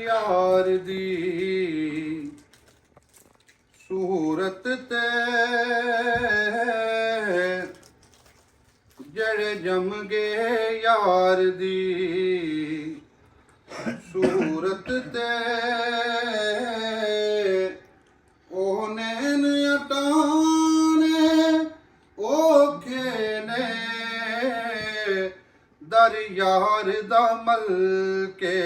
यार दी सूरत ते जड़े जम गए यार दी सूरत ते ओ नैन अटाने औखे ने दर यार दा मल के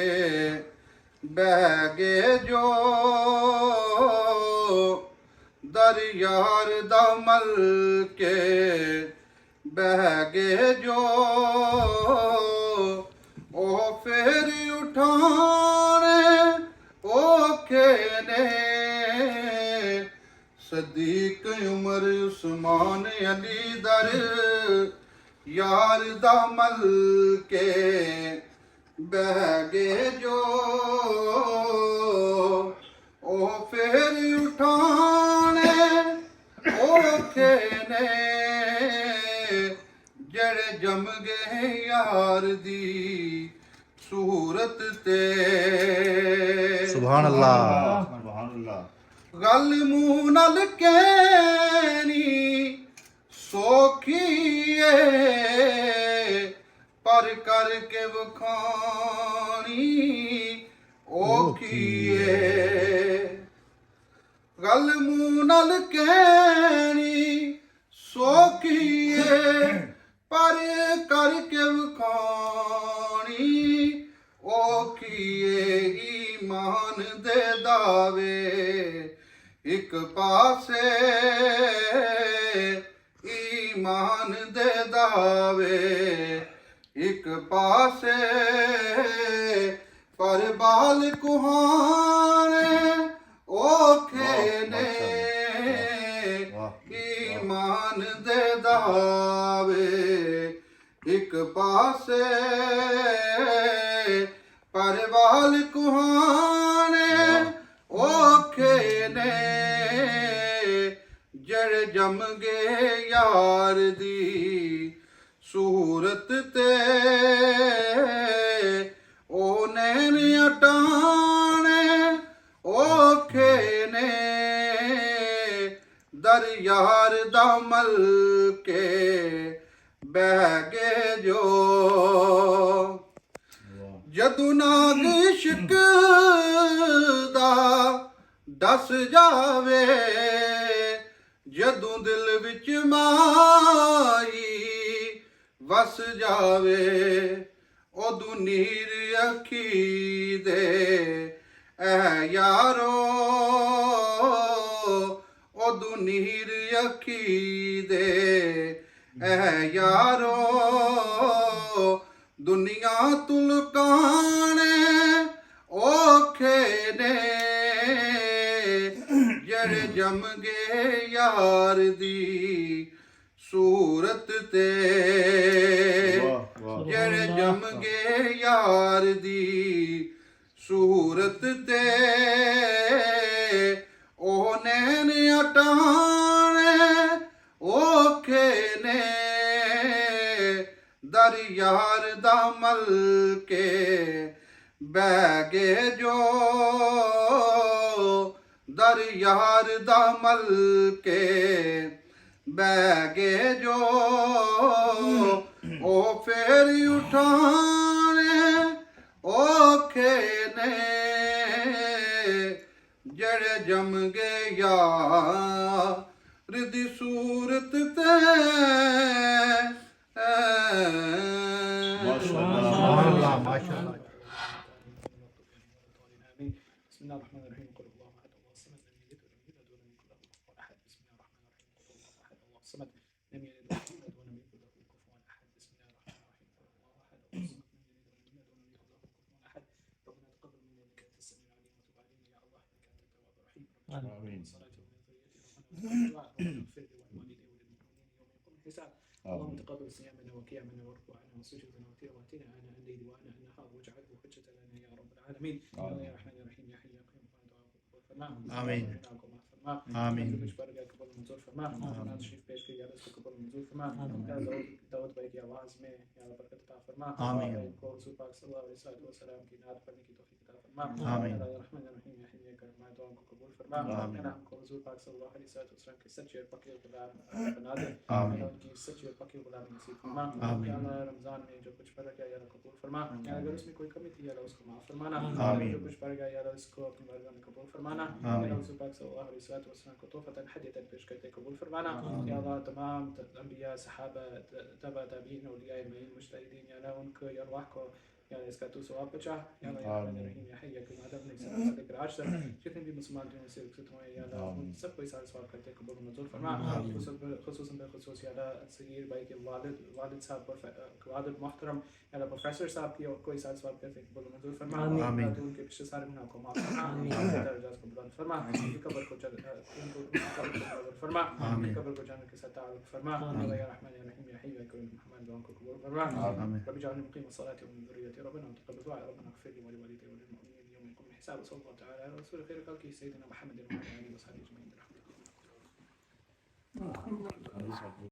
बह गए जो दर यार दा मल के बह गए जो ओ फिर उठाने औखे ने सदीक उमर उस्मान अली दर यार दा मल के बह गए जो ओ फिर उठाने औखे ने जड़े जम गए यार दी सूरत ते सुभान अल्लाह सुभान अल्लाह। गल मूंह नल कहनी सौखी पर करके वखानी औखी गल मूंह नल कहनी सौखी पर करके वखानी औखी ईमान दे दावे एक पासे ईमान दे दावे एक पासे पर बाल कुहाने औखे ने ईमान दे दावे एक पासे पर बाल कुहाने औखे ने जड़ जम गए यार दी सूरत ते ओ नैन अटाने औखे ने दर यार दा मल के बह गए जो जदू नाग इश्क दा दस जावे जदू दिल विच माई वस जावे ओदू नीर अखी दे ऐ यारो ओदू नीर अखी दे ऐ यारो दुनिया तुलकाने औखे ने जड़ जम गए यार दी सूरत ते जड़ जम गए यार दी सूरत ते ओ नैन अटाने औखे ने दर यार दा मल के बह गए जो दर यार दा मल के बह गए जो ओ फिर उठाने औखे ने जड़े जम गए यार दी सूरत ते माशाअल्लाह माशाअल्लाह بسم الله الرحمن الرحيم قل الله احد الله الصمد لم يلد ولم يولد ولم يكن له كفوا احد بسم الله الرحمن الرحيم قل الله احد الله الصمد لم يلد ولم يولد ولم يكن له كفوا احد ربنا تقبل منا انك انت السميع العليم وتب علينا يا الله انك انت التواب الرحيم آمين. صلاة وذريته ربنا اغفر لوالدي وللمؤمنين يوم يقوم الحساب اللهم تقبل صيامنا وقيامنا وركوعنا وسجودنا وتلاوتنا آناء الليل وآناء النهار واجعله حجة لنا يا رب العالمين. يا رحمن يا رحيم يا حي يا قيوم فرما آمين. آمين. कुछ पर गया कबूल मंजूर फरमा नात शरीफ पेश किया या उसको कबूल मंजूर फरमा या दाऊद भाई की आवाज़ में या बरकत अता फरमा आमीन। इनको हुजूर पाक सल्लल्लाहु अलैहि वसल्लम की नात पढ़ने की तौफीक अता फरमा आमीन। या रहमान रहीम या हय्य करम दुआओं को कबूल फरमा आमीन। या हमको हुजूर पाक सल्लल्लाहु अलैहि वसल्लम के सच्चे और पक्के गुलाम बना दे आमीन। या उनकी सच्ची और पक्की गुलामी नसीब फरमा आमीन। या अल्लाह रमज़ान में जो कुछ पढ़ा गया या अल्लाह कबूल फरमा या अगर उसमें कोई कमी थी या अल्लाह उसको माफ़ फरमाना आमीन। जो कुछ पढ़ा गया या अल्लाह उसको अपनी मर्ज़ी में कबूल फरमाना आमीन। या हुजूर पाक सल्लल्लाहु अलैहि वसल्लम को तोहफ़तन हदीयतन पेश करके कबूल फरमाना या अल्लाह तमाम अंबिया सहाबा तबा ताबीन औलिया मईन मुजतहिदीन या अल्लाह उनको या अल्लाह को या इसका तू सवाब बचा या अल्लाह या रहमान रहीम या हय्य के मादम ने सब लेकर आज तक जितने भी मुसलमान दुनिया से विकसित हुए या अल्लाह उन सबको इसार सवाब करते कबूल मंजूर फरमा खुसूसन बिलखुसूस या अल्लाह सगीर भाई के वालिद साहब वालिद मोहतरम या अल्लाह प्रोफेसर साहब की कोई इसार सवाब करते कबूल मंजूर फरमा आमीन। तू उनके पिछले सारे गुनाह को माफ फरमा दर्जात को बुलंद फरमा उनकी कब्र को फरमा उनकी कब्र को जन्नत के साथ ताल्लुक फरमा या रहमान या रहीम या हय्य या करीम रहमान दुआओं को कबूल फरमा रब जअलनी मुक़ीम الصلاة ومن ذريتي ربنا وتقبل دعاء ربنا اغفر لي ولوالدي وللمؤمنين يوم يقوم الحساب وصلى الله تعالى على رسول خير خلقه سيدنا محمد وعلى اله وصحبه اجمعين برحمتك